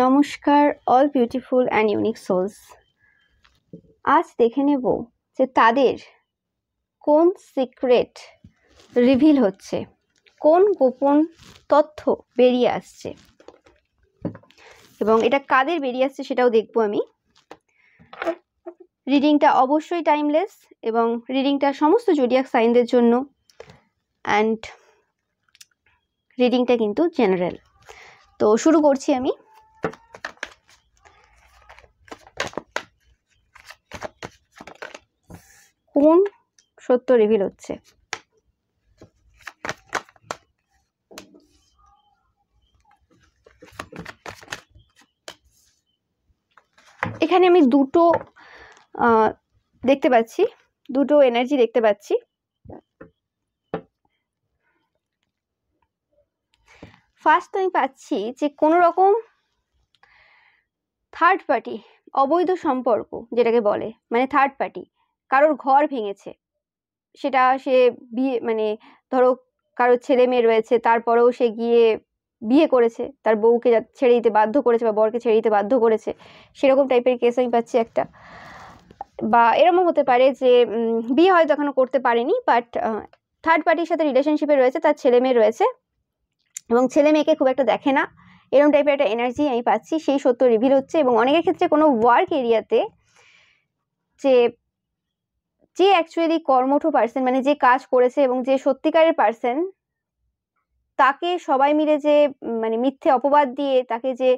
নমস্কার all beautiful and unique souls. আজ দেখে নেব যে তাদের কোন সিক্রেট রিভিল হচ্ছে, কোন গোপন তথ্য বেরিয়ে আসছে এবং এটা কাদের বেরিয়ে আসছে সেটাও দেখব আমি। রিডিংটা অবশ্যই টাইমলেস এবং রিডিংটা সমস্ত জোডিয়াক সাইনদের জন্য, অ্যান্ড রিডিংটা কিন্তু জেনারেল। তো শুরু করছি আমি। কোন সত্য রিভিল হচ্ছে? এখানে আমি দুটো দেখতে পাচ্ছি, দুটো এনার্জি দেখতে পাচ্ছি। ফার্স্ট আমি পাচ্ছি যে কোনো রকম থার্ড পার্টি, অবৈধ সম্পর্ক যেটাকে বলে, মানে থার্ড পার্টি কারোর ঘর ভেঙেছে। সেটা সে বিয়ে, মানে ধরো কারোর ছেলে মেয়ে রয়েছে, তারপরেও সে গিয়ে বিয়ে করেছে, তার বউকে ছেড়ে দিতে বাধ্য করেছে বা বরকে ছেড়ে দিতে বাধ্য করেছে, সেরকম টাইপের কেস আমি পাচ্ছি একটা। বা এরকম হতে পারে যে বিয়ে হয়তো এখনো করতে পারেনি, বাট থার্ড পার্টির সাথে রিলেশনশিপে রয়েছে, তার ছেলে মেয়ে রয়েছে এবং ছেলে মেয়েকে খুব একটা দেখে না, এরকম টাইপের একটা এনার্জি আমি পাচ্ছি। সেই সত্য রিভিল হচ্ছে। এবং অনেকের ক্ষেত্রে কোনো ওয়ার্ক এরিয়াতে যে অ্যাকচুয়ালি কর্মঠ পার্সন, মানে যে কাজ করেছে এবং যে সত্যিকারের পার্সন, তাকে সবাই মিলে যে মানে মিথ্যে অপবাদ দিয়ে তাকে যে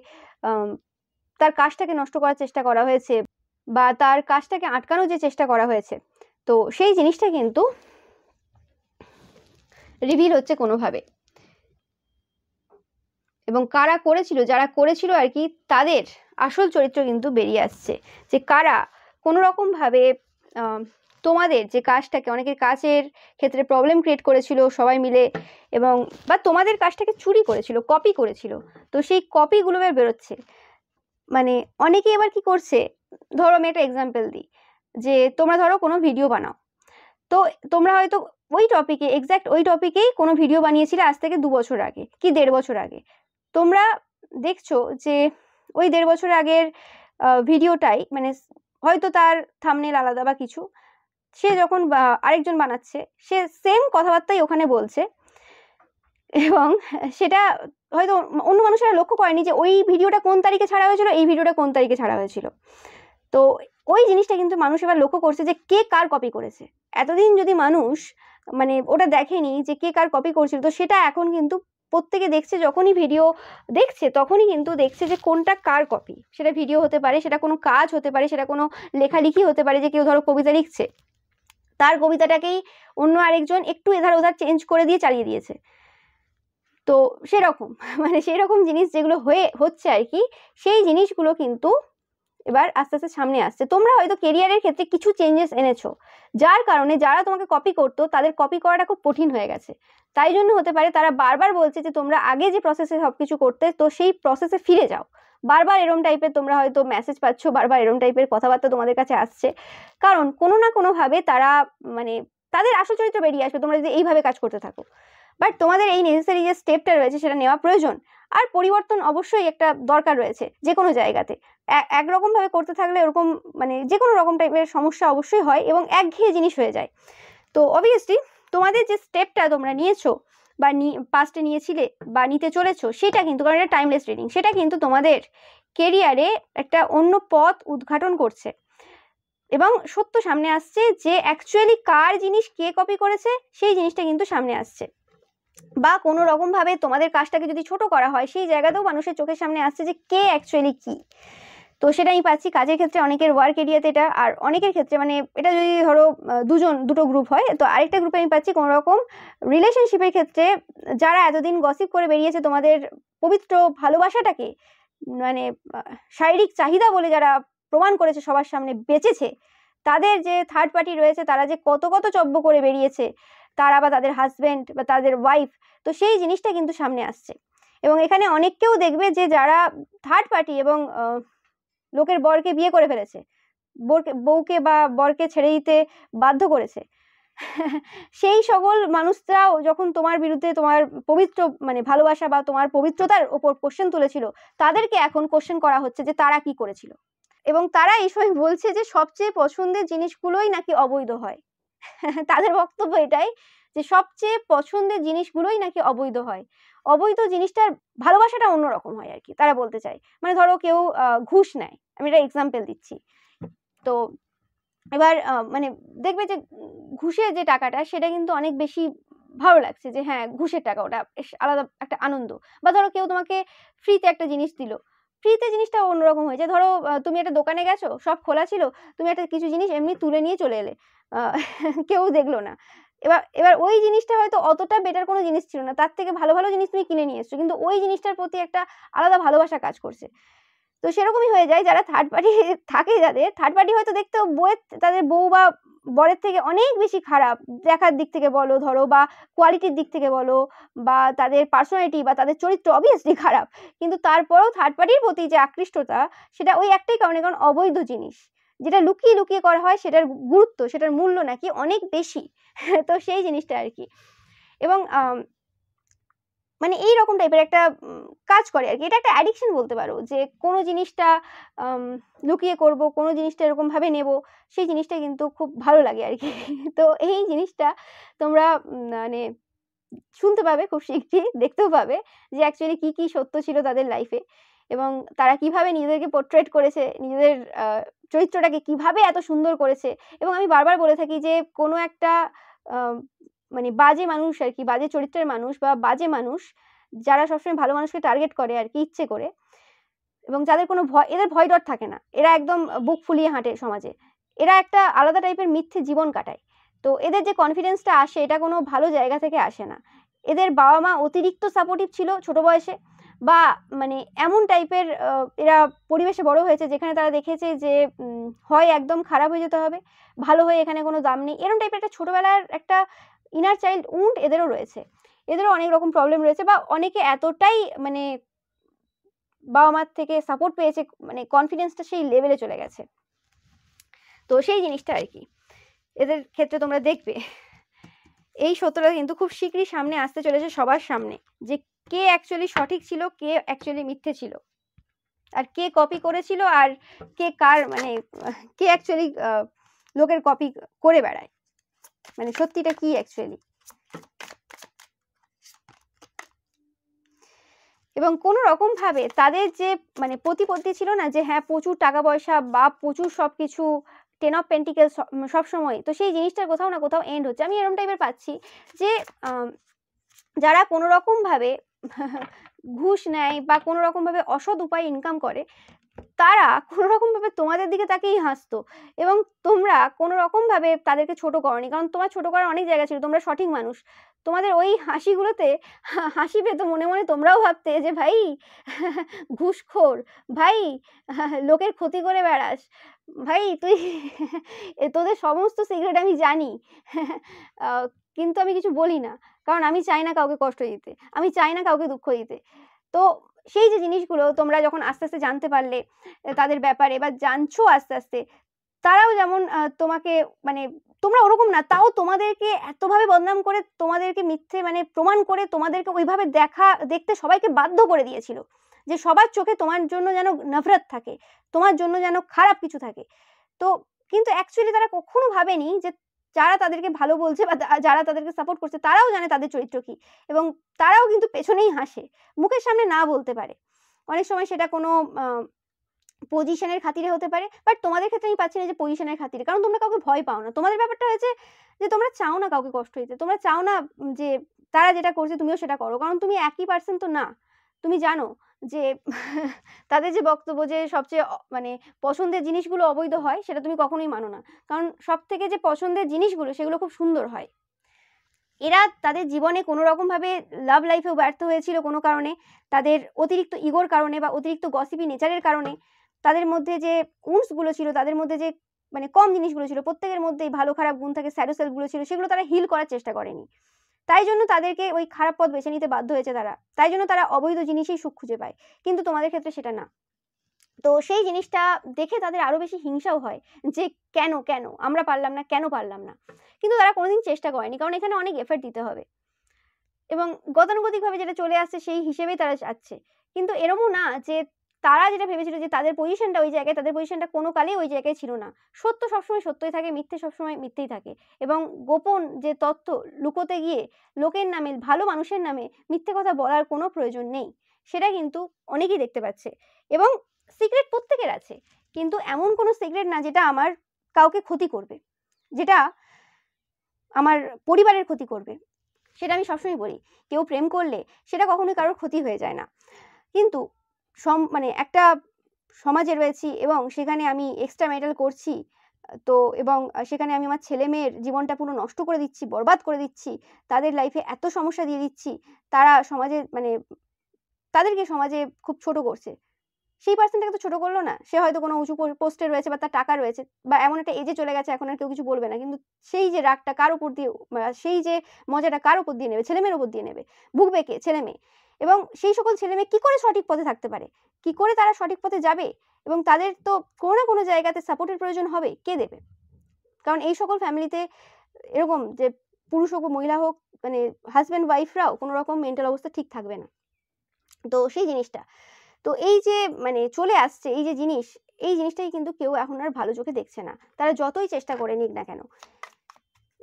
তার কাজটাকে নষ্ট করার চেষ্টা করা হয়েছে বা তার কাজটাকে আটকানোর যে চেষ্টা করা হয়েছে, তো সেই জিনিসটা কিন্তু রিভিল হচ্ছে কোনোভাবে। এবং কারা করেছিল, যারা করেছিল আর কি, তাদের আসল চরিত্র কিন্তু বেরিয়ে আসছে। যে কারা কোনো রকমভাবে তোমাদের যে কাজটাকে, অনেকের কাজের ক্ষেত্রে প্রবলেম ক্রিয়েট করেছিল সবাই মিলে, এবং বা তোমাদের কাজটাকে চুরি করেছিল, কপি করেছিল। তো সেই কপিগুলো বেরোচ্ছে। মানে অনেকে এবার কি করছে, ধরো আমি একটা এক্সাম্পল দিই, যে তোমরা ধরো কোনো ভিডিও বানাও, তো তোমরা হয়তো ওই টপিকে, এক্স্যাক্ট ওই টপিকেই কোনো ভিডিও বানিয়েছিলে আজ থেকে 2 বছর আগে কি 1.5 বছর আগে। তোমরা দেখছো যে ওই 1.5 বছর আগের ভিডিওটাই, মানে হয়তো তার থাম্বনেল আলাদা বা কিছু, সে যখন আরেকজন বানাচ্ছে, সে সেম কথাবার্তাই ওখানে বলছে, এবং সেটা হয়তো অন্য মানুষেরা লক্ষ্য করেনি যে ওই ভিডিওটা কোন তারিখে ছাড়া হয়েছিল, এই ভিডিওটা কোন তারিখে ছাড়া হয়েছিল। তো ওই জিনিসটা কিন্তু মানুষ এবার লক্ষ্য করছে যে কে কার কপি করেছে। এতদিন যদি মানুষ মানে ওটা দেখেনি যে কে কার কপি করছিল, তো সেটা এখন কিন্তু প্রত্যেকে দেখছে, যখনই ভিডিও দেখছে তখনই কিন্তু দেখছে যে কোনটা কার কপি। সেটা ভিডিও হতে পারে, সেটা কোনো কাজ হতে পারে, সেটা কোনো লেখালেখি হতে পারে, যে কেউ ধরো কবিতা লিখছে, তার কবিতাটাকেই অন্য আরেকজন একটু এধার ওধার চেঞ্জ করে দিয়ে চালিয়ে দিয়েছে। তো সেরকম মানে সেই রকম জিনিস যেগুলো হচ্ছে আর কি, সেই জিনিসগুলো কিন্তু এবার আস্তে আস্তে সামনে আসছে। তোমরা হয়তো কেরিয়ারের ক্ষেত্রে কিছু চেঞ্জেস এনেছো, যার কারণে যারা তোমাকে কপি করতো তাদের কপি করাটা খুব কঠিন হয়ে গেছে। তাই জন্য হতে পারে তারা বারবার বলছে যে তোমরা আগে যে প্রসেসে সবকিছু করতে, তো সেই প্রসেসে ফিরে যাও। বারবার এরম টাইপের তোমরা হয়তো মেসেজ পাচ্ছ, বারবার এরম টাইপের কথাবার্তা তোমাদের কাছে আসছে, কারণ কোনো না কোনোভাবে তারা মানে তাদের আসল চরিত্র বেরিয়ে আসবে তোমরা যদি এইভাবে কাজ করতে থাকো। বাট তোমাদের এই নেসেসারি যে স্টেপটা রয়েছে সেটা নেওয়া প্রয়োজন। আর পরিবর্তন অবশ্যই একটা দরকার রয়েছে যে কোনো জায়গাতে। একরকম ভাবে করতে থাকলে ওরকম মানে যে কোনো রকম টাইপের সমস্যা অবশ্যই হয় এবং একঘেয়ে জিনিস হয়ে যায়। তো অবভিয়াসলি তোমাদের যে স্টেপটা তোমরা নিয়েছো বা পাস্টে নিয়েছিলে বা নিতে চলেছো, সেটা কিন্তু, কারণ এটা টাইমলেস রিডিং, সেটা কিন্তু তোমাদের কেরিয়ারে একটা অন্য পথ উদ্ঘাটন করছে এবং সত্য সামনে আসছে যে অ্যাকচুয়ালি কার জিনিস কে কপি করেছে, সেই জিনিসটা কিন্তু সামনে আসছে। বা কোনো রকম ভাবে তোমাদের কাজটাকে যদি ছোট করা হয়, সেই জায়গাতেও মানুষের চোখের সামনে আসছে যে কে অ্যাকচুয়ালি কি। তো সেটা আমি পাচ্ছি কাজের ক্ষেত্রে, অনেকের ওয়ার্ক এরিয়াতে এটা, আর অনেকের ক্ষেত্রে মানে এটা যদি ধরো দুটো গ্রুপ হয়, তো আরেকটা গ্রুপে আমি পাচ্ছি কোনো রকম রিলেশনশিপের ক্ষেত্রে যারা এতদিন গসিপ করে বেরিয়েছে তোমাদের পবিত্র ভালোবাসাটাকে, মানে শারীরিক চাহিদা বলে যারা প্রমাণ করেছে সবার সামনে বেঁচেছে, তাদের যে থার্ড পার্টি রয়েছে তারা যে কত কত চব্য করে বেরিয়েছে, তারা বা তাদের হাজব্যান্ড বা তাদের ওয়াইফ, তো সেই জিনিসটা কিন্তু সামনে আসছে। এবং এখানে অনেককেও দেখবে যে যারা থার্ড পার্টি এবং লোকের বরকে বিয়ে করে ফেলেছে, বউকে বা বরকে ছেড়ে দিতে বাধ্য করেছে, সেই সকল মানুষরাও যখন তোমার বিরুদ্ধে তোমার পবিত্র মানে ভালোবাসা বা তোমার পবিত্রতার ওপর কোশ্চেন তুলেছিল, তাদেরকে এখন কোশ্চেন করা হচ্ছে যে তারা কি করেছিল। এবং তারা এই সময় বলছে যে সবচেয়ে পছন্দের জিনিসগুলোই নাকি অবৈধ হয়। তাদের বক্তব্য এটাই যে সবচেয়ে পছন্দের জিনিসগুলোই নাকি অবৈধ হয়। অবৈধ জিনিসটার ভালোবাসাটা অন্যরকম হয় আর কি, তারা বলতে চায়। মানে ধরো কেউ ঘুষ নেয়, আমি এটা এক্সাম্পল দিচ্ছি। তো এবার মানে দেখবে যে ঘুষের যে টাকাটা সেটা কিন্তু অনেক বেশি ভালো লাগছে, যে হ্যাঁ ঘুষের টাকা, ওটা বেশ আলাদা একটা আনন্দ। বা ধরো কেউ তোমাকে ফ্রিতে একটা জিনিস দিল, ফ্রিতে জিনিসটা অন্যরকম হয়েছে। ধরো তুমি একটা দোকানে গেছো, সব খোলা ছিল, তুমি একটা কিছু জিনিস এমনি তুলে নিয়ে চলে এলে, কেউ দেখলো না। এবার এবার ওই জিনিসটা হয়তো অতটা বেটার কোনো জিনিস ছিল না, তার থেকে ভালো ভালো জিনিস তুমি কিনে নিয়ে এসছো, কিন্তু ওই জিনিসটার প্রতি একটা আলাদা ভালোবাসা কাজ করছে। তো সেরকমই হয়ে যায় যারা থার্ড পার্টি থাকে, যাদের থার্ড পার্টি হয়তো দেখতেও তাদের বউ বা বরের থেকে অনেক বেশি খারাপ, দেখার দিক থেকে বলো ধরো, বা কোয়ালিটির দিক থেকে বলো, বা তাদের পার্সোনালিটি বা তাদের চরিত্র অবভিয়াসলি খারাপ, কিন্তু তারপরেও থার্ড পার্টির প্রতি যে আকৃষ্টতা, সেটা ওই একটাই কারণে, কারণ অবৈধ জিনিস যেটা লুকিয়ে লুকিয়ে করা হয় সেটার গুরুত্ব, সেটার মূল্য নাকি অনেক বেশি। তো সেই জিনিসটা আর কি। এবং মানে এইরকম টাইপের একটা কাজ করে আর কি। এটা একটা অ্যাডিকশন বলতে পারো, যে কোনো জিনিসটা লুকিয়ে করব, কোনো জিনিসটা এরকমভাবে নেব, সেই জিনিসটা কিন্তু খুব ভালো লাগে আর কি। তো এই জিনিসটা তোমরা মানে শুনতে পাবে খুব শীঘ্রই, দেখতেও পাবে যে অ্যাকচুয়ালি কি কি সত্য ছিল তাদের লাইফে, এবং তারা কিভাবে নিজেদেরকে পোর্ট্রেট করেছে, নিজেদের চরিত্রটাকে কিভাবে এত সুন্দর করেছে। এবং আমি বারবার বলে থাকি যে কোনো একটা মানে বাজে মানুষ আর কি, বাজে চরিত্রের মানুষ বা বাজে মানুষ যারা সবসময় ভালো মানুষকে টার্গেট করে আর কি ইচ্ছে করে, এবং যাদের কোনো ভয়, এদের ভয় ডর থাকে না, এরা একদম বুক ফুলিয়ে হাঁটে সমাজে, এরা একটা আলাদা টাইপের মিথ্যে জীবন কাটায়। তো এদের যে কনফিডেন্সটা আসে, এটা কোনো ভালো জায়গা থেকে আসে না। এদের বাবা মা অতিরিক্ত সাপোর্টিভ ছিল ছোট বয়সে, বা মানে এমন টাইপের এরা পরিবেশে বড় হয়েছে যেখানে তারা দেখেছে যে হয় একদম খারাপ হয়ে যেতে হবে, ভালো হয়ে এখানে কোনো দাম নেই, এরকম টাইপের একটা ছোটবেলার একটা ইনার চাইল্ড উন্ড এদেরও রয়েছে। এদেরও অনেক রকম প্রবলেম রয়েছে, বা অনেকে এতটাই মানে বাবা মার থেকে সাপোর্ট পেয়েছে, মানে কনফিডেন্সটা সেই লেভেলে চলে গেছে। তো সেই জিনিসটা আর কি এদের ক্ষেত্রে তোমরা দেখবে। এই সত্যটা কিন্তু খুব শীঘ্রই সামনে আসতে চলেছে সবার সামনে, যে কে অ্যাকচুয়ালি সঠিক ছিল, কে অ্যাকচুয়ালি মিথ্যে ছিল, আর কে কপি করেছিল, আর কে কার মানে কে অ্যাকচুয়ালি লোকের কপি করে বেড়ায়, মানে সত্যিটা কি অ্যাকচুয়ালি। এবং কোনো রকম ভাবে তাদের যে মানে প্রতিপত্তি ছিল না, যে হ্যাঁ প্রচুর টাকা পয়সা বা প্রচুর সবকিছু, টেন অফ পেন্টিকেল সবসময়, তো সেই জিনিসটার কোথাও না কোথাও এন্ড হচ্ছে। আমি এরকম টাইপের পাচ্ছি যে যারা কোনো রকম ভাবে ঘুষ নেয় বা কোনো রকম ভাবে অসৎ উপায়ে ইনকাম করে, তারা কোনো রকম ভাবে তোমাদের দিকে তাকিয়েই হাসতো, এবং তোমরা কোনো রকম ভাবে তাদেরকে ছোট করনি, কারণ তোমার ছোট করার অনেক জায়গা ছিল, তোমরা সঠিক মানুষ। তোমাদের ওই হাসিগুলোতে হাসি পেতো, মনে মনে তোমরাও ভাবতে যে ভাই ঘুষখোর, ভাই লোকের ক্ষতি করে বেড়াস, ভাই তুই তোদের সমস্ত সিক্রেট আমি জানি, কিন্তু আমি কিছু বলি না, কারণ আমি চাই না কাউকে কষ্ট দিতে, আমি চাই না কাউকে দুঃখ দিতে। তো সেই যে জিনিসগুলো তোমরা যখন আস্তে আস্তে জানতে পারলে তাদের ব্যাপারে, বা জানছো আস্তে আস্তে, তারাও যেমন তোমাকে মানে তোমরা ওরকম না, তাও তোমাদেরকে এতভাবে বদনাম করে, তোমাদেরকে মিথ্যে মানে প্রমাণ করে, তোমাদেরকে ওইভাবে দেখতে সবাইকে বাধ্য করে দিয়েছিল, যে সবার চোখে তোমার জন্য যেন নফরত থাকে, তোমার জন্য যেন খারাপ কিছু থাকে। তো কিন্তু অ্যাকচুয়ালি তারা কখনো ভাবেনি যে যারা তাদেরকে ভালো বলছে বা যারা তাদেরকে সাপোর্ট করছে, তারাও জানে তাদের চরিত্র কি, এবং তারাও কিন্তু পেছনেই হাসে, মুখের সামনে না বলতে পারে। অনেক সময় সেটা কোনো পজিশনের খাতিরে হতে পারে, বাট তোমাদের ক্ষেত্রে আমি পাচ্ছি না যে পজিশনের খাতিরে, কারণ তোমরা কাউকে ভয় পাও না। তোমাদের ব্যাপারটা হয়েছে যে তোমরা চাও না কাউকে কষ্ট দিতে, তোমরা চাও না যে তারা যেটা করছে তুমিও সেটা করো, কারণ তুমি একই পার্সন তো না। তুমি জানো যে তাদের যে বক্তব্য যে সবচেয়ে মানে পছন্দের জিনিসগুলো অবৈধ হয়, সেটা তুমি কখনোই মানো না, কারণ সব থেকে যে পছন্দের জিনিসগুলো সেগুলো খুব সুন্দর হয়। এরা তাদের জীবনে কোনো রকমভাবে লাভ লাইফেও ব্যর্থ হয়েছিল কোনো কারণে, তাদের অতিরিক্ত ইগোর কারণে বা অতিরিক্ত গসিপি নেচারের কারণে, তাদের মধ্যে যে উন্সগুলো ছিল, তাদের মধ্যে যে মানে কম জিনিসগুলো ছিল, প্রত্যেকের মধ্যেই ভালো খারাপ গুণ থাকে, স্যাডো সেলফগুলো ছিল, সেগুলো তারা হিল করার চেষ্টা করেনি। তাই জন্য তাদেরকে ওই খারাপ পথ বেছে নিতে বাধ্য হয়েছে তারা, তাই জন্য তারা অবৈধ জিনিসেই সুখ খুঁজে পায়। কিন্তু তোমাদের ক্ষেত্রে সেটা না, তো সেই জিনিসটা দেখে তাদের আরো বেশি হিংসাও হয় যে কেন কেন আমরা পারলাম না, কেন পারলাম না। কিন্তু তারা কোনোদিন চেষ্টা করেনি, কারণ এখানে অনেক এফর্ট দিতে হবে এবং গতানুগতিকভাবে যেটা চলে আসছে সেই হিসেবেই তারা যাচ্ছে। কিন্তু এরমও না যে তারা যেটা ভেবেছিল যে তাদের পজিশনটা ওই জায়গায়, তাদের পজিশনটা কোনো কালেই ওই জায়গায় ছিল না। সত্য সবসময় সত্যই থাকে, মিথ্যে সবসময় মিথ্যেই থাকে এবং গোপন যে তথ্য লুকোতে গিয়ে লোকের নামে, ভালো মানুষের নামে মিথ্যে কথা বলার কোনো প্রয়োজন নেই। সেটা কিন্তু অনেকেই দেখতে পাচ্ছে এবং সিক্রেট প্রত্যেকের আছে, কিন্তু এমন কোনো সিক্রেট না যেটা আমার কাউকে ক্ষতি করবে, যেটা আমার পরিবারের ক্ষতি করবে। সেটা আমি সবসময় বলি, কেউ প্রেম করলে সেটা কখনোই কারোর ক্ষতি হয়ে যায় না, কিন্তু মানে একটা সমাজে রয়েছি এবং সেখানে আমি এক্সট্রা ম্যারিটাল করছি, তো এবং সেখানে আমি আমার ছেলে মেয়ের জীবনটা পুরো নষ্ট করে দিচ্ছি, বরবাদ করে দিচ্ছি, তাদের লাইফে এত সমস্যা দিয়ে দিচ্ছি, তারা সমাজে মানে তাদেরকে সমাজে খুব ছোট করছে। সেই পার্সনটাকে তো ছোট করলো না, সে হয়তো কোনো উঁচু পোস্টে রয়েছে বা তার টাকা রয়েছে বা এমন একটা এজে চলে গেছে এখন আর কেউ কিছু বলবে না, কিন্তু সেই যে রাগটা কার উপর দিয়ে, সেই যে মজাটা কার উপর দিয়ে নেবে, ছেলে মেয়ের উপর দিয়ে নেবে, ভুগবে কে? ছেলে মেয়ে। এবং সেই সকল ছেলে মেয়ে কি করে সঠিক পথে থাকতে পারে, কি করে তারা সঠিক পথে যাবে? এবং তাদের তো কোনো না কোনো জায়গাতে সাপোর্টের প্রয়োজন হবে, কে দেবে? কারণ এই সকল ফ্যামিলিতে এরকম যে পুরুষ হোক মহিলা হোক, মানে হাজব্যান্ড ওয়াইফরাও কোনো রকম মেন্টাল অবস্থা ঠিক থাকবে না। তো সেই জিনিসটা, তো এই যে মানে চলে আসছে এই যে জিনিস, এই জিনিসটাই কিন্তু কেউ এখন আর ভালো চোখে দেখছে না, তারা যতই চেষ্টা করে নিক না কেন।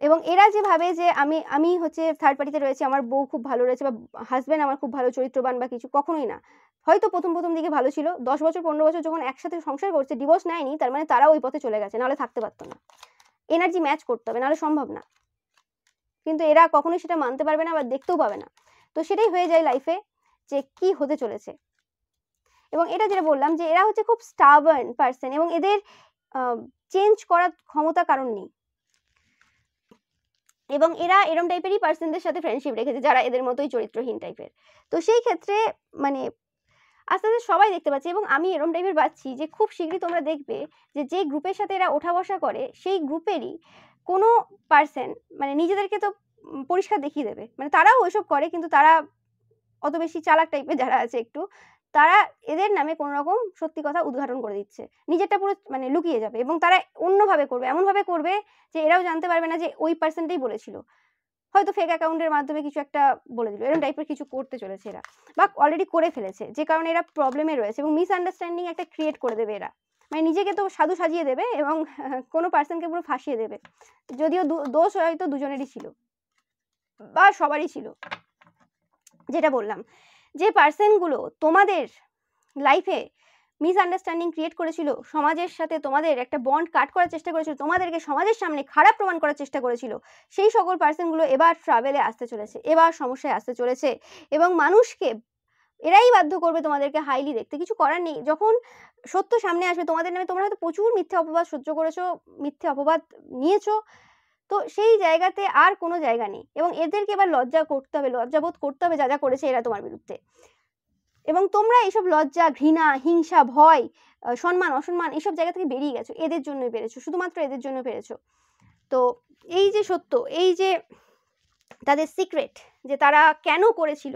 এবং এরা যে ভাবে যে আমি আমি হচ্ছে থার্ড পার্টিতে রয়েছে, আমার বউ খুব ভালো রয়েছে বা হাজব্যান্ড আমার খুব ভালো চরিত্রবান বা কিছু, কখনোই না। হয়তো প্রথম দিকে ভালো ছিল, 10 বছর 15 বছর যখন একসাথে সংসার করছে, ডিভোর্স নেয়নি, তার মানে তারা ওই পথে চলে গেছে, নাহলে থাকতে পারতো না। এনার্জি ম্যাচ করতে হবে, নাহলে সম্ভব না। কিন্তু এরা কখনোই সেটা মানতে পারবে না বা দেখতেও পাবে না। তো সেটাই হয়ে যায় লাইফে, যে কি হতে চলেছে। এবং এটা যেটা বললাম যে এরা হচ্ছে খুব স্টাবার্ন পার্সন এবং এদের চেঞ্জ করার ক্ষমতা কারণ নেই, এবং এরা এরম টাইপেরই পার্সনদের সাথে ফ্রেন্ডশিপ রেখেছে যারা এদের মতোই চরিত্রহীন টাইপের। তো সেই ক্ষেত্রে মানে আস্তে আস্তে সবাই দেখতে পাচ্ছি এবং আমি এরম টাইপের পাচ্ছি যে খুব শীঘ্রই তোমরা দেখবে যে যে গ্রুপের সাথে এরা ওঠা বসা করে সেই গ্রুপেরই কোনো পার্সন মানে নিজেদেরকে তো পরিষ্কার দেখিয়ে দেবে, মানে তারাও ওইসব করে, কিন্তু তারা অত বেশি চালাক টাইপের যারা আছে একটু, তারা এদের নামে কোনো রকম সত্যি কথা উদ্ঘাটন করে দিচ্ছে, নিজেরটা পুরো মানে লুকিয়ে যাবে এবং তারা অন্যভাবে করবে, এমনভাবে করবে যে এরাও জানতে পারবে না যে ওই পার্সনটাই বলেছিল, হয়তো ফেক অ্যাকাউন্টের মাধ্যমে কিছু একটা বলে দিল, এরকম টাইপের কিছু করতে চলেছে এরা, বা অলরেডি করে ফেলেছে, যে কারণে এরা প্রবলেমে রয়েছে এবং মিসআন্ডারস্ট্যান্ডিং একটা ক্রিয়েট করে দেবে এরা, মানে নিজেকে তো সাধু সাজিয়ে দেবে এবং কোনো পার্সনকে পুরো ফাঁসিয়ে দেবে, যদিও দোষ হয়তো দুজনেরই ছিল বা সবারই ছিল। যেটা বললাম, যে পার্সনগুলো তোমাদের লাইফে মিসআন্ডারস্ট্যান্ডিং ক্রিয়েট করেছিল, সমাজের সাথে তোমাদের একটা বন্ড কাট করার চেষ্টা করেছিল, তোমাদেরকে সমাজের সামনে খারাপ প্রমাণ করার চেষ্টা করেছিল, সেই সকল পার্সনগুলো এবার ট্রাভেলে আসতে চলেছে, এবার সমস্যায় আসতে চলেছে এবং মানুষকে এরাই বাধ্য করবে তোমাদেরকে হাইলি দেখতে। কিছু করার নেই, যখন সত্য সামনে আসবে তোমাদের নামে, তোমরা হয়তো প্রচুর মিথ্যে অপবাদ সহ্য করেছো, মিথ্যে অপবাদ নিয়েছো, তো সেই জায়গাতে আর কোনো জায়গা নেই এবং এদেরকে এবার লজ্জা করতে হবে, লজ্জাবোধ করতে হবে যা যা করেছে এরা তোমার বিরুদ্ধে। এবং তোমরা এইসব লজ্জা, ঘৃণা, হিংসা, ভয়, সম্মান অসম্মান এইসব জায়গা থেকে বেরিয়ে গেছো, এদের জন্যই পেরেছো, শুধুমাত্র এদের জন্য পেরেছো। তো এই যে সত্য, এই যে তাদের সিক্রেট, যে তারা কেন করেছিল,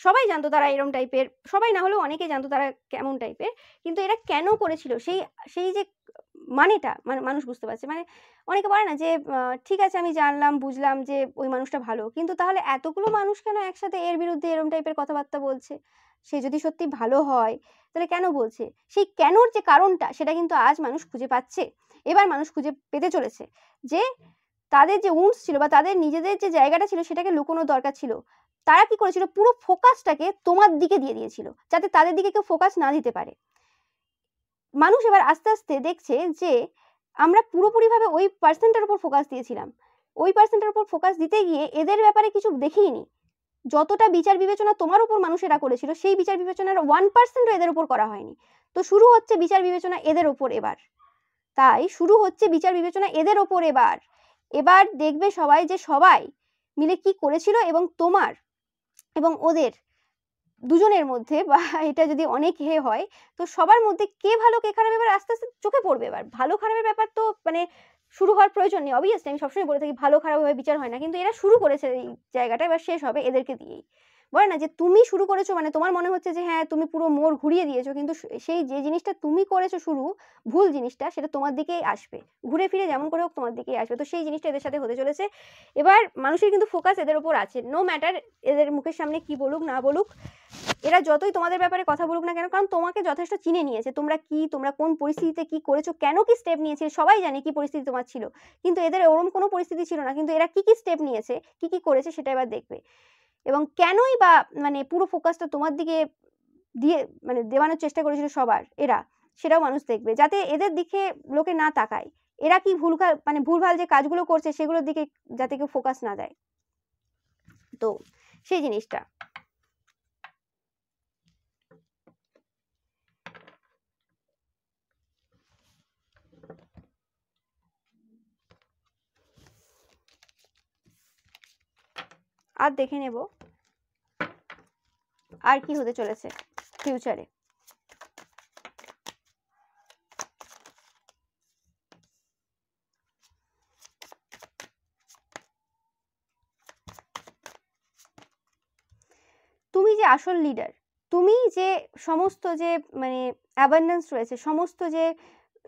সবাই জানতো তারা এরম টাইপের, সবাই না হলেও অনেকেই জানতো তারা কেমন টাইপের, কিন্তু এরা কেন করেছিল সেই সেই যে মানেটা মানে মানুষ বুঝতে পারছে। মানে অনেকে বলে না যে ঠিক আছে আমি জানলাম বুঝলাম যে ওই মানুষটা ভালো, কিন্তু তাহলে এতগুলো মানুষ কেন একসাথে এর বিরুদ্ধে এরম টাইপের কথাবার্তা বলছে? সে যদি সত্যি ভালো হয় তাহলে কেন বলছে? সেই কেনর যে কারণটা সেটা কিন্তু আজ মানুষ খুঁজে পাচ্ছে, এবার মানুষ খুঁজে পেতে চলেছে, যে তাদের যে উন্স ছিল বা তাদের নিজেদের যে জায়গাটা ছিল সেটাকে লুকোনোর দরকার ছিল। তারা কি করেছিল, পুরো ফোকাসটাকে তোমার দিকে দিয়ে দিয়েছিল, যাতে তাদের দিকে কেউ ফোকাস না দিতে পারে। মানুষ এবার আস্তে আস্তে দেখছে যে আমরা পুরোপুরিভাবে ওই পার্সনটার উপর ফোকাস দিয়েছিলাম, ওই পার্সনটার উপর ফোকাস দিতে গিয়ে এদের ব্যাপারে কিছু দেখিনি। যতটা বিচার বিবেচনা তোমার উপর মানুষেরা করেছিল, সেই বিচার বিবেচনার 1% এদের উপর করা হয়নি। তো শুরু হচ্ছে বিচার বিবেচনা এদের ওপর এবার, তাই শুরু হচ্ছে বিচার বিবেচনা এদের ওপর এবার। এবার দেখবে সবাই যে সবাই মিলে কি করেছিল এবং তোমার এবং ওদের দুজনের মধ্যে, বা এটা যদি অনেক হয় তো সবার মধ্যে কে ভালো কে খারাপ এবার আস্তে আস্তে চোখে পড়বে। এবার ভালো খারাপের ব্যাপার তো মানে শুরু হওয়ার প্রয়োজন নেই, অবভিয়াসলি আমি সবসময় বলে থাকি ভালো খারাপ ভাবে বিচার হয় না, কিন্তু এরা শুরু করেছে এই জায়গাটা, এবার শেষ হবে এদেরকে দিয়েই। বলে না যে তুমি শুরু করেছো, মানে তোমার মনে হচ্ছে যে হ্যাঁ তুমি পুরো মোড় ঘুরিয়ে দিয়েছো, কিন্তু সেই যে জিনিসটা তুমি করেছো শুরু, ভুল জিনিসটা, সেটা তোমার দিকেই আসবে, ঘুরে ফিরে যেমন করে হোক তোমার দিকেই আসবে। তো সেই জিনিসটা এদের সাথে হতে চলেছে। এবার মানুষের কিন্তু ফোকাস এদের ওপর আছে, নো ম্যাটার এদের মুখের সামনে কি বলুক না বলুক, এরা যতই তোমাদের ব্যাপারে কথা বলুক না কেন, কারণ তোমাকে যথেষ্ট চিনে নিয়েছে, তোমরা কি, তোমরা কোন পরিস্থিতিতে কি করেছো, কেন কি স্টেপ নিয়েছিলে, সবাই জানে কি পরিস্থিতি তোমার ছিল, কিন্তু এদের ওরকম কোনো পরিস্থিতি ছিল না, কিন্তু এরা কি কি স্টেপ নিয়েছে, কি কি করেছে সেটা এবার দেখবে। এবং কেনই বা মানে পুরো ফোকাসটা তোমার দিকে দিয়ে মানে দেওয়ানোর চেষ্টা করেছিল সবার এরা, সেটাও মানুষ দেখবে, যাতে এদের দিকে লোকে না তাকায়, এরা কি ভুলভাল মানে ভুলভাল যে কাজগুলো করছে সেগুলোর দিকে যাতে কেউ ফোকাস না দেয়। তো সেই জিনিসটা আর দেখে নেব আর কি হতে চলেছে ফিউচারে। তুমি যে আসল লিডার, তুমি যে সমস্ত যে মানে অ্যাবান্ডেন্স রয়েছে, সমস্ত যে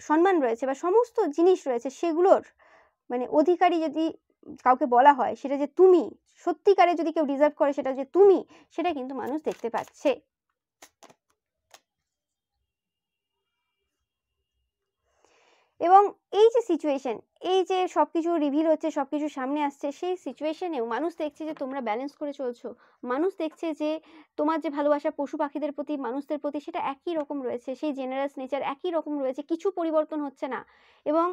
সম্মান রয়েছে বা সমস্ত জিনিস রয়েছে, সেগুলোর মানে অধিকারী যদি কাউকে বলা হয়, সেটা যে তুমি সত্যিকারে যদি কেউ ডিজার্ভ করে, সেটা যে তুমি, সেটা কিন্তু মানুষ দেখতে পাচ্ছে। এবং এই যে সিচুয়েশন, এই যে সবকিছু রিভিল হচ্ছে, সবকিছু সামনে আসছে, সেই সিচুয়েশনেও মানুষ দেখছে যে তোমরা ব্যালেন্স করে চলছো, মানুষ দেখছে যে তোমার যে ভালোবাসা পশু পাখিদের প্রতি, মানুষদের প্রতি, সেটা একই রকম রয়েছে, সেই জেনারাস নেচার একই রকম রয়েছে, কিছু পরিবর্তন হচ্ছে না। এবং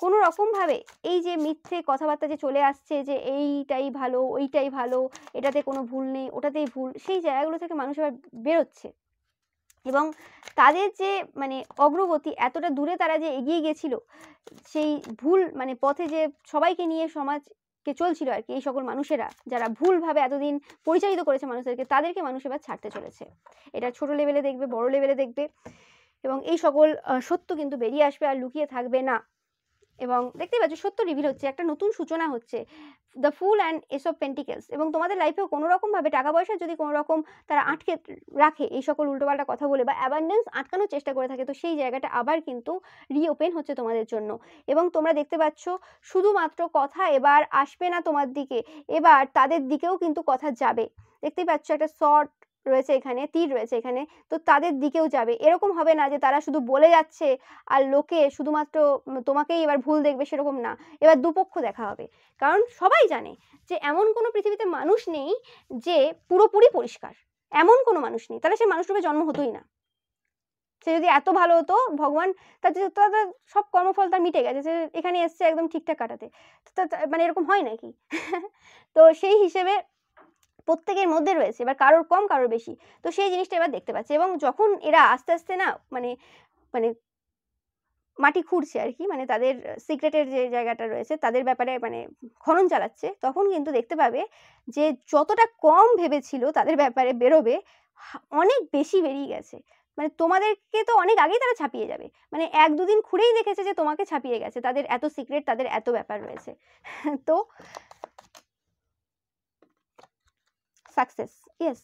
কোনো রকমভাবে এই যে মিথ্যে কথাবার্তা যে চলে আসছে যে এইটাই ভালো, ওইটাই ভালো, এটাতে কোনো ভুল নেই, ওটাতেই ভুল, সেই জায়গাগুলো থেকে মানুষ এবার বেরোচ্ছে। এবং তাদের যে মানে অগ্রগতি, এতটা দূরে তারা যে এগিয়ে গেছিল, সেই ভুল মানে পথে যে সবাইকে নিয়ে সমাজকে চলছিল আর কি, এই সকল মানুষেরা যারা ভুলভাবে এতদিন পরিচালিত করেছে মানুষদেরকে, তাদেরকে মানুষ এবার ছাড়তে চলেছে। এটা ছোট লেভেলে দেখবে, বড় লেভেলে দেখবে, এবং এই সকল সত্য কিন্তু বেরিয়ে আসবে আর লুকিয়ে থাকবে না। এবং দেখতেই পাচ্ছ সত্য রিভিল হচ্ছে, একটা নতুন সূচনা হচ্ছে, the full and S of pentacles. এবং তোমাদের লাইফেও কোনো রকমভাবে টাকা পয়সা যদি কোনো রকম তারা আটকে রাখে এই সকল উল্টোপাল্টা কথা বলে, বা অ্যাবান্ডেন্স আটকানোর চেষ্টা করে থাকে, তো সেই জায়গাটা আবার কিন্তু রিওপেন হচ্ছে তোমাদের জন্য। এবং তোমরা দেখতে পাচ্ছ শুধুমাত্র কথা এবার আসবে না তোমার দিকে, এবার তাদের দিকেও কিন্তু কথা যাবে। দেখতেই পাচ্ছ একটা শর্ট রয়েছে এখানে, তীর রয়েছে এখানে, তো তাদের দিকেও যাবে। এরকম হবে না যে তারা শুধু বলে যাচ্ছে আর লোকে শুধুমাত্র তোমাকেই এবার ভুল দেখবে, সেরকম না, এবার দুপক্ষ দেখা হবে। কারণ সবাই জানে যে এমন কোনো পৃথিবীতে মানুষ নেই যে পুরোপুরি পরিষ্কার, এমন কোনো মানুষ নেই, তাহলে সে মানুষরূপে জন্ম হতোই না। সে যদি এত ভালো হতো, ভগবান তার সব কর্মফল তার মিটে গেছে, সে এখানে এসছে একদম ঠিকঠাক কাটাতে, মানে এরকম হয় নাকি? তো সেই হিসেবে প্রত্যেকের মধ্যে রয়েছে, এবার কারোর কম কারোর বেশি, তো সেই জিনিসটা এবার দেখতে পাচ্ছে। এবং যখন এরা আস্তে আস্তে না মানে মানে মাটি খুঁড়ছে আর কি, মানে তাদের সিক্রেটের যে জায়গাটা রয়েছে তাদের ব্যাপারে মানে খনন চালাচ্ছে, তখন কিন্তু দেখতে পাবে যে যতটা কম ভেবেছিল তাদের ব্যাপারে বেরোবে, অনেক বেশি বেরিয়ে গেছে। মানে তোমাদেরকে তো অনেক আগেই তারা ছাপিয়ে যাবে, মানে এক দুদিন খুঁড়েই দেখেছে যে তোমাকে ছাপিয়ে গেছে, তাদের এত সিক্রেট, তাদের এত ব্যাপার রয়েছে। তো সাকসেস, ইয়েস।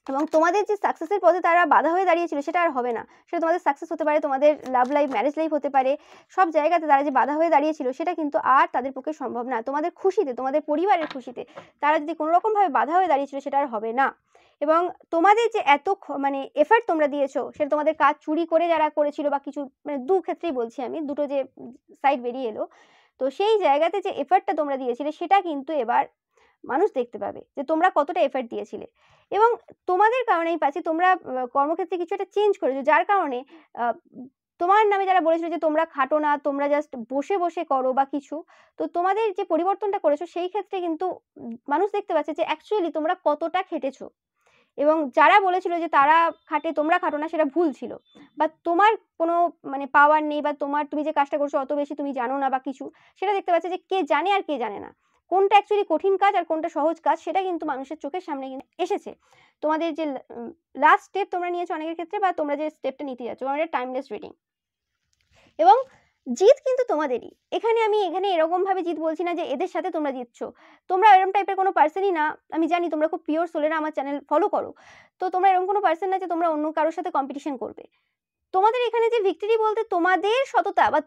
এবং তোমাদের যে সাকসেসের পথে তারা বাধা হয়ে দাঁড়িয়েছিল, সেটা আর হবে না। সেটা তোমাদের সাকসেস হতে পারে, তোমাদের লাভ লাইফ, ম্যারেজ লাইফ হতে পারে, সব জায়গাতে তারা যে বাধা হয়ে দাঁড়িয়েছিল, সেটা কিন্তু আর তাদের পক্ষে সম্ভব না। তোমাদের খুশিতে, তোমাদের পরিবারের খুশিতে তারা যদি কোনো রকমভাবে বাধা হয়ে দাঁড়িয়েছিল, সেটা আর হবে না। এবং তোমাদের যে এত মানে এফার্ট তোমরা দিয়েছো, সেটা তোমাদের কাজ চুরি করে যারা করেছিল বা কিছু, মানে দু ক্ষেত্রেই বলছি আমি, দুটো যে সাইড বেরিয়ে এলো, তো সেই জায়গাতে যে এফার্টটা তোমরা দিয়েছিলে, সেটা কিন্তু এবার মানুষ দেখতে পাবে যে তোমরা কতটা এফার্ট দিয়েছিলে। এবং তোমাদের কারণেই পাচ্ছি তোমরা কর্মক্ষেত্রে কিছু একটা চেঞ্জ করেছো, যার কারণে তোমার নামে যারা বলেছিল যে তোমরা খাটো না, তোমরা জাস্ট বসে বসে করো বা কিছু, তো তোমাদের যে পরিবর্তনটা করেছো, সেই ক্ষেত্রে কিন্তু মানুষ দেখতে পাচ্ছে যে অ্যাকচুয়ালি তোমরা কতটা খেটেছো। এবং যারা বলেছিল যে তারা খাটে তোমরা খাটো না, সেটা ভুল ছিল, বা তোমার কোনো মানে পাওয়ার নেই, বা তুমি যে কাজটা করছো অত বেশি তুমি জানো না বা কিছু, সেটা দেখতে পাচ্ছে যে কে জানে আর কে জানে না, কোনটা অ্যাকচুয়ালি কঠিন কাজ আর কোনটা সহজ কাজ, সেটা কিন্তু মানুষের চোখের সামনে কিন্তু এসেছে। তোমাদের যে লাস্ট স্টেপ তোমরা নিয়েছো অনেকের ক্ষেত্রে, বা তোমরা যে স্টেপটা নিতে যাচ্ছ, তোমাদের টাইমলেস রিডিং। এবং জিত কিন্তু তোমাদেরই। এখানে এরকম ভাবে জিত বলছি না যে এদের সাথে তোমরা জিতছো। তোমরা এরকম টাইপের কোনো পার্সনই না। আমি জানি তোমরা খুব পিওর সোলেরা আমার চ্যানেল ফলো করো। তো তোমরা এরকম কোনো পার্সন না যে তোমরা অন্য কারোর সাথে কম্পিটিশন করবে। তোমাদের এখানে যে ভিক্টরি বলতে তোমাদের সততা বা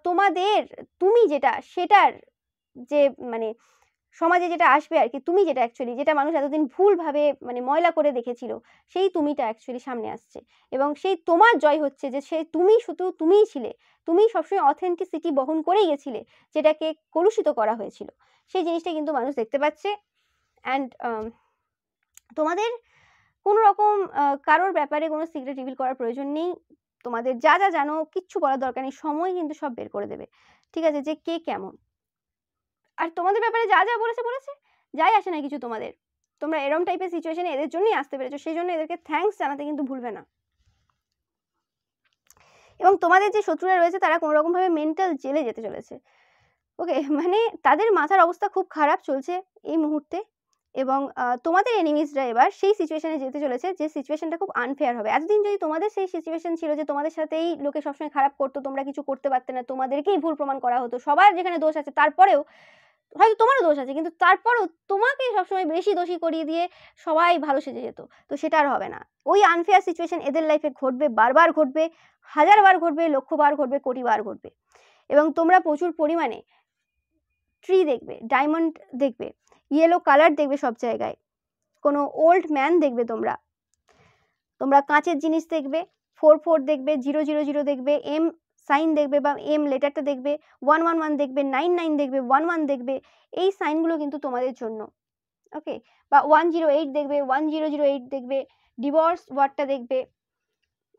তুমি যেটা সেটার যে মানে সমাজে যেটা আসবে আর কি, তুমি যেটা অ্যাকচুয়ালি যেটা মানুষ এতদিন ভুলভাবে মানে ময়লা করে দেখেছিল, সেই তুমিটা অ্যাকচুয়ালি সামনে আসছে এবং সেই তোমার জয় হচ্ছে যে তুমি শুধু তুমিই ছিলে। তুমি সবসময় অথেন্টিসিটি বহন করেই গেছিলে, যেটাকে কলুষিত করা হয়েছিল। সেই জিনিসটা কিন্তু মানুষ দেখতে পাচ্ছে। অ্যান্ড তোমাদের কোনো রকম কারোর ব্যাপারে কোনো সিক্রেট রিভিল করার প্রয়োজন নেই। তোমাদের যা যা জানো কিচ্ছু বলার দরকার নেই, সময় কিন্তু সব বের করে দেবে, ঠিক আছে, যে কে কেমন। আর তোমাদের ব্যাপারে যা যা বলেছে বলেছে, যাই আসে না কিছু তোমাদের। তোমরা এরম টাইপের সিচুয়েশনে এদের জন্যই আসতে পেরেছো, সেই জন্য এদেরকে থ্যাঙ্কস জানাতে কিন্তু ভুলবে না। এবং তোমাদের যে শত্রুরা রয়েছে তারা কোনো রকম ভাবে মেন্টাল জেলে যেতে চলেছে। ওকে, মানে তাদের মাথার অবস্থা খুব খারাপ চলছে এই মুহূর্তে। এবং তোমাদের এনিমিজরা এবার সেই সিচুয়েশনে যেতে চলেছে যে সিচুয়েশনটা খুব আনফেয়ার হবে। এতদিন যদি তোমাদের সেই সিচুয়েশন ছিল যে তোমাদের সাথেই লোকে সবসময় খারাপ করতো, তোমরা কিছু করতে পারতে না, তোমাদেরকেই ভুল প্রমাণ করা হতো, সবার যেখানে দোষ আছে তারপরেও হয়তো তোমারও দোষ আছে, কিন্তু তারপরেও তোমাকে সবসময় বেশি দোষী করিয়ে দিয়ে সবাই ভালো সেজে যেত, তো সেটা আর হবে না। ওই আনফেয়ার সিচুয়েশন এদের লাইফে ঘটবে, বারবার ঘটবে, 1000 বার ঘটবে, লক্ষ বার ঘটবে, কোটি বার ঘটবে। এবং তোমরা প্রচুর পরিমাণে ট্রি দেখবে, ডায়মন্ড দেখবে, ইয়েলো কালার দেখবে সব জায়গায়, কোনো ওল্ড ম্যান দেখবে, তোমরা কাঁচের জিনিস দেখবে, 4 দেখবে, 000 দেখবে, এম সাইন দেখবে বা এম লেটারটা দেখবে, 111 দেখবে, 99 দেখবে, 11 দেখবে। এই সাইনগুলো কিন্তু তোমাদের জন্য, ওকে। বা 108 দেখবে, 1008 দেখবে, ডিভোর্স ওয়ার্ডটা দেখবে,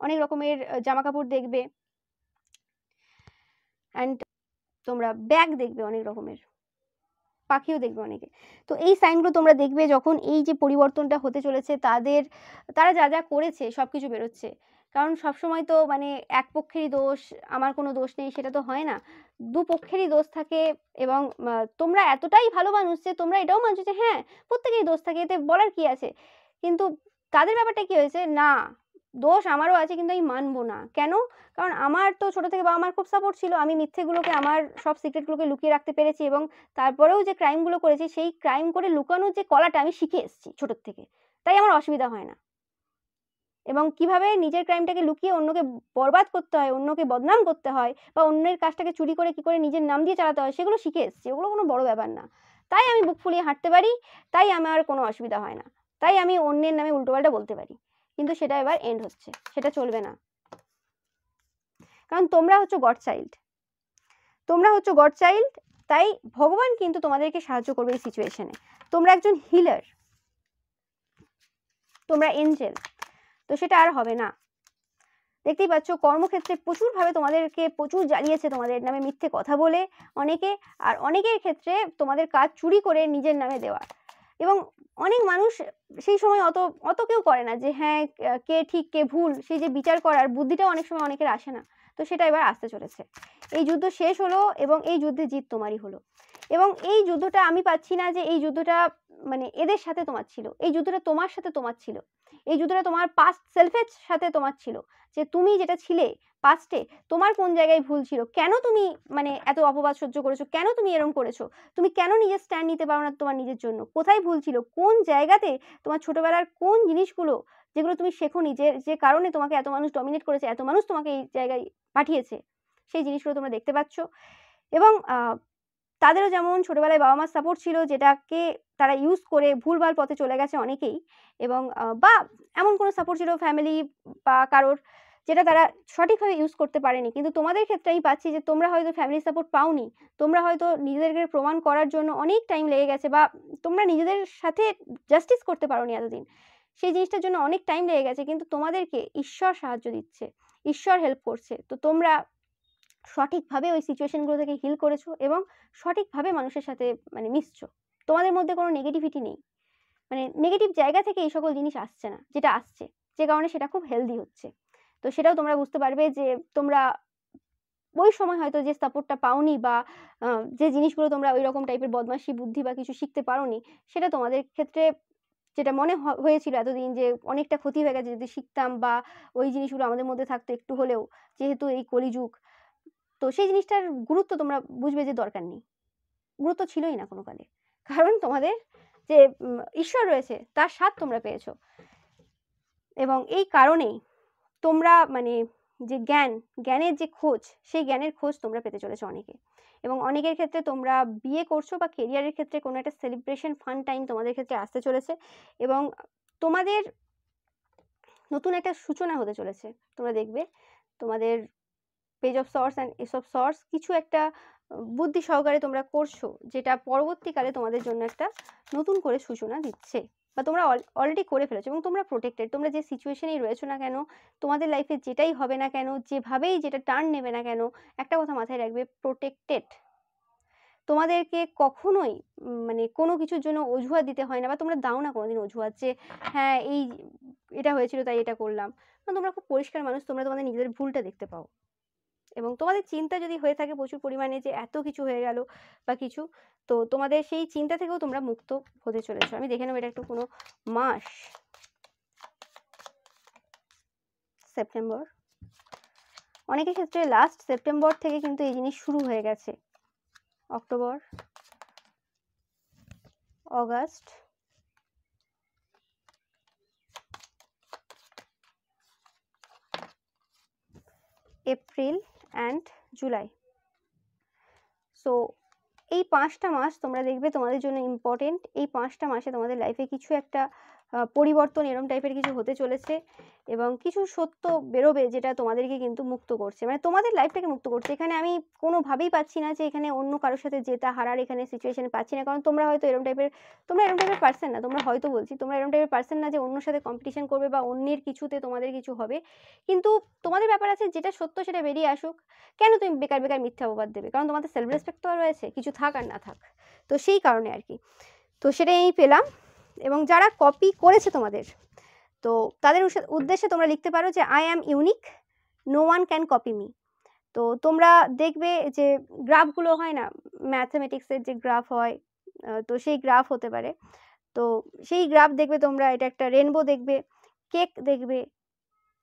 অনেক রকমের জামা কাপড় দেখবে, অ্যান্ড তোমরা ব্যাগ দেখবে অনেক রকমের, পাখিও দেখবে অনেকে। তো এই সাইনগুলো তোমরা দেখবে যখন এই যে পরিবর্তনটা হতে চলেছে, তারা যা যা করেছে সব কিছু বেরোচ্ছে। কারণ সবসময় তো মানে এক পক্ষেরই দোষ, আমার কোনো দোষ নেই, সেটা তো হয় না। দুপক্ষেরই দোষ থাকে। এবং তোমরা এতটাই ভালো মানুষ যে তোমরা এটাও মানছো যে হ্যাঁ, প্রত্যেকেরই দোষ থাকে, এতে বলার কি আছে। কিন্তু তাদের ব্যাপারটা কি হয়েছে, না দোষ আমারও আছে কিন্তু আমি মানবো না। কেন? কারণ আমার তো ছোট থেকে বাবা মার খুব সাপোর্ট ছিল, আমি মিথ্যেগুলোকে, আমার সব সিক্রেটগুলোকে লুকিয়ে রাখতে পেরেছি, এবং তারপরেও যে ক্রাইমগুলো করেছি সেই ক্রাইম করে লুকানোর যে কলাটা আমি শিখে এসেছি ছোটোর থেকে, তাই আমার অসুবিধা হয় না। এবং কিভাবে নিজের ক্রাইমটাকে লুকিয়ে অন্যকে বরবাদ করতে হয়, অন্যকে বদনাম করতে হয়, বা অন্যের কাজটাকে চুরি করে কি করে নিজের নাম দিয়ে চালাতে হয়, সেগুলো শিখে এসেছি। ওগুলো কোনো বড় ব্যাপার না। তাই আমি বুক ফুলিয়ে হাঁটতে পারি, তাই আমার কোনো অসুবিধা হয় না, তাই আমি অন্যের নামে উল্টোপাল্টা বলতে পারি। কিন্তু সেটা এবার এন্ড হচ্ছে, সেটা চলবে না। কারণ তোমরা হচ্ছে গড চাইল্ড, তাই ভগবান কিন্তু তোমাদেরকে সাহায্য করবে এই সিচুয়েশনে। তোমরা একজন হিলার, তোমরা এঞ্জেল, তো সেটা আর হবে না। দেখতেই পাচ্ছ কর্মক্ষেত্রে প্রচুরভাবে তোমাদেরকে প্রচুর জ্বালিয়েছে, তোমাদের নামে মিথ্যে কথা বলে অনেকে, আর অনেকের ক্ষেত্রে তোমাদের কাজ চুরি করে নিজের নামে দেওয়া। এবং অনেক মানুষ সেই সময় অত অত কেউ করে না যে হ্যাঁ কে ঠিক কে ভুল, সেই যে বিচার করার বুদ্ধিটাও অনেক সময় অনেকের আসে না। তো সেটা এবার আসতে চলেছে। এই যুদ্ধ শেষ হলো এবং এই যুদ্ধে জিত তোমারই হলো। এবং এই যুদ্ধটা আমি পাচ্ছি না যে এই যুদ্ধটা মানে এদের সাথে তোমার ছিল, এই যুদ্ধটা তোমার সাথে তোমার ছিল, এই যুদ্ধটা তোমার পাস্ট সেলফের সাথে তোমার ছিল, যে তুমি যেটা ছিলে পাস্টে, তোমার কোন জায়গায় ভুল ছিল, কেন তুমি মানে এত অপবাদ সহ্য করেছো, কেন তুমি এরকম করেছো, তুমি কেন নিজের স্ট্যান্ড নিতে পারো না তোমার নিজের জন্য, কোথায় ভুল ছিল, কোন জায়গাতে তোমার ছোটবেলার কোন জিনিসগুলো যেগুলো তুমি শেখোনি, যে কারণে তোমাকে এত মানুষ ডমিনেট করেছে, এত মানুষ তোমাকে এই জায়গায় পাঠিয়েছে, সেই জিনিসগুলো তোমরা দেখতে পাচ্ছ। এবং তাদেরও যেমন ছোটবেলায় বাবা মার সাপোর্ট ছিল, যেটাকে তারা ইউজ করে ভুলভাল পথে চলে গেছে অনেকেই, এবং বা এমন কোনো সাপোর্ট ছিল ফ্যামিলি বা কারোর, যেটা তারা সঠিকভাবে ইউজ করতে পারেনি। কিন্তু তোমাদের ক্ষেত্রে আমি পাচ্ছি যে তোমরা হয়তো ফ্যামিলি সাপোর্ট পাওনি, তোমরা হয়তো নিজেদেরকে প্রমাণ করার জন্য অনেক টাইম লেগে গেছে, বা তোমরা নিজেদের সাথে জাস্টিস করতে পারোনি এতদিন, সেই জিনিসটার জন্য অনেক টাইম লেগে গেছে। কিন্তু তোমাদেরকে ঈশ্বর সাহায্য দিচ্ছে, ঈশ্বর হেল্প করছে, তো তোমরা সঠিকভাবে ওই সিচুয়েশনগুলো থেকে হিল করেছো এবং সঠিকভাবে মানুষের সাথে মানে মিশছো। তোমাদের মধ্যে কোনো নেগেটিভিটি নেই, মানে নেগেটিভ জায়গা থেকে এই সকল জিনিস আসছে না, যেটা আসছে যে কারণে সেটা খুব হেলদি হচ্ছে। তো সেটাও তোমরা বুঝতে পারবে যে তোমরা ওই সময় হয়তো যে সাপোর্টটা পাওনি, বা যে জিনিসগুলো তোমরা ওই রকম টাইপের বদমাশি বুদ্ধি বা কিছু শিখতে পারোনি, সেটা তোমাদের ক্ষেত্রে যেটা মনে হয়েছিল এতদিন যে অনেকটা ক্ষতি হয়ে গেছে যদি শিখতাম, বা ওই জিনিসগুলো আমাদের মধ্যে থাকতো একটু হলেও, যেহেতু এই কলিযুগ, তো সেই জিনিসটার গুরুত্ব তোমরা বুঝবে যে দরকার নেই, গুরুত্ব ছিলই না কোনো কালে, কারণ তোমাদের যে ঈশ্বর রয়েছে তার সাথ তোমরা পেয়েছো। এবং এই কারণেই তোমরা মানে যে জ্ঞানের যে খোঁজ, সেই জ্ঞানের খোঁজ তোমরা পেতে চলেছো অনেকে। এবং অনেকের ক্ষেত্রে তোমরা বিয়ে করছো বা কেরিয়ারের ক্ষেত্রে কোনো একটা সেলিব্রেশন ফান টাইম তোমাদের ক্ষেত্রে আসতে চলেছে, এবং তোমাদের নতুন একটা সূচনা হতে চলেছে। তোমরা দেখবে তোমাদের page of source and S of সর্স কিছু একটা বুদ্ধি সহকারে তোমরা করছো, যেটা পরবর্তীকালে তোমাদের জন্য একটা নতুন করে সূচনা দিচ্ছে, বা তোমরা অলরেডি করে ফেলেছো এবং তোমরা প্রোটেক্টেড। তোমরা যে সিচুয়েশনেই রয়েছো না কেন, তোমাদের লাইফে যেটাই হবে না কেন, যেভাবেই যেটা টার্ন নেবে না কেন, একটা কথা মাথায় রাখবে, প্রোটেক্টেড। তোমাদেরকে কখনোই মানে কোনো কিছুর জন্য অজুহাত দিতে হয় না, বা তোমরা দাও না কোনোদিন অজুহাত যে হ্যাঁ এই এটা হয়েছিল তাই এটা করলাম। কারণ তোমরা খুব পরিষ্কার মানুষ, তোমরা তোমাদের নিজেদের ভুলটা দেখতে পাও। এবং তোমাদের চিন্তা যদি হয়ে থাকে প্রচুর পরিমাণে যে এত কিছু হয়ে গেল বা কিছু, তো তোমাদের সেই চিন্তা থেকেও তোমরা মুক্ত হতে চলেছো। আমি দেখে নেবো এটা একটু কোনো মাস। সেপ্টেম্বর, অনেকের ক্ষেত্রে লাস্ট সেপ্টেম্বর থেকে কিন্তু এই জিনিস শুরু হয়ে গেছে। October, August, April and July. So এই 5টা মাস তোমরা দেখবে তোমাদের জন্য ইম্পর্টেন্ট। এই 5টা মাসে তোমাদের লাইফে কিছু একটা পরিবর্তন এরম টাইপের কিছু হতে চলেছে, এবং কিছু সত্য বেরোবে যেটা তোমাদেরকে কিন্তু মুক্ত করছে, মানে তোমাদের লাইফটাকে মুক্ত করছে। এখানে আমি কোনোভাবেই পাচ্ছি না যে এখানে অন্য কারোর সাথে জেতা হারার এখানে সিচুয়েশনে পাচ্ছি না, কারণ তোমরা হয়তো এরম টাইপের পার্সন না, তোমরা হয়তো বলছি তোমরা এরম টাইপের পার্সন না যে অন্যর সাথে কম্পিটিশন করবে বা অন্যের কিছুতে তোমাদের কিছু হবে। কিন্তু তোমাদের ব্যাপার আছে যেটা সত্য সেটা বেরিয়ে আসুক। কেন তুমি বেকার বেকার মিথ্যা অপবাদ দেবে? কারণ তোমাদের সেলফ রেসপেক্ট তো রয়েছে, কিছু থাক আর না থাক। তো সেই কারণে আর কি, তো সেটাই আমি পেলাম। এবং যারা কপি করেছে তোমাদের, তো তাদের উদ্দেশ্যে তোমরা লিখতে পারো যে I am unique, no one can copy me. তো তোমরা দেখবে যে গ্রাফগুলো হয় না, ম্যাথমেটিক্সের যে গ্রাফ হয়, তো সেই গ্রাফ হতে পারে। তো সেই গ্রাফ দেখবে তোমরা, এটা একটা রেনবো দেখবে, কেক দেখবে,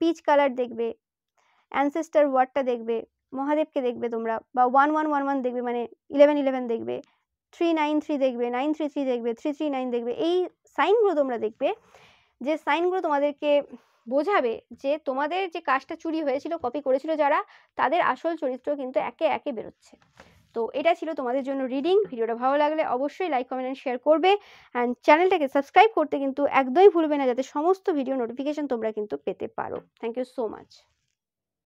পিচ কালার দেখবে, অ্যানসেস্টার ওয়ার্ডটা দেখবে, মহাদেবকে দেখবে তোমরা, বা 1111 দেখবে, মানে 1111 দেখবে, 393 দেখবে, 933 দেখবে, 339 দেখবে। এই সাইনগুলো তোমরা দেখবে, যে সাইনগুলো তোমাদেরকে বোঝাবে যে তোমাদের যে কাজটা চুরি হয়েছিল, কপি করেছিল যারা, তাদের আসল চরিত্র কিন্তু একে একে বেরোচ্ছে। তো এটা ছিল তোমাদের জন্য রিডিং। ভিডিওটা ভালো লাগলে অবশ্যই লাইক, কমেন্ট অ্যান্ড শেয়ার করবে, অ্যান্ড চ্যানেলটাকে সাবস্ক্রাইব করতে কিন্তু একদমই ভুলবে না, যাতে সমস্ত ভিডিও নোটিফিকেশন তোমরা কিন্তু পেতে পারো। Thank you so much.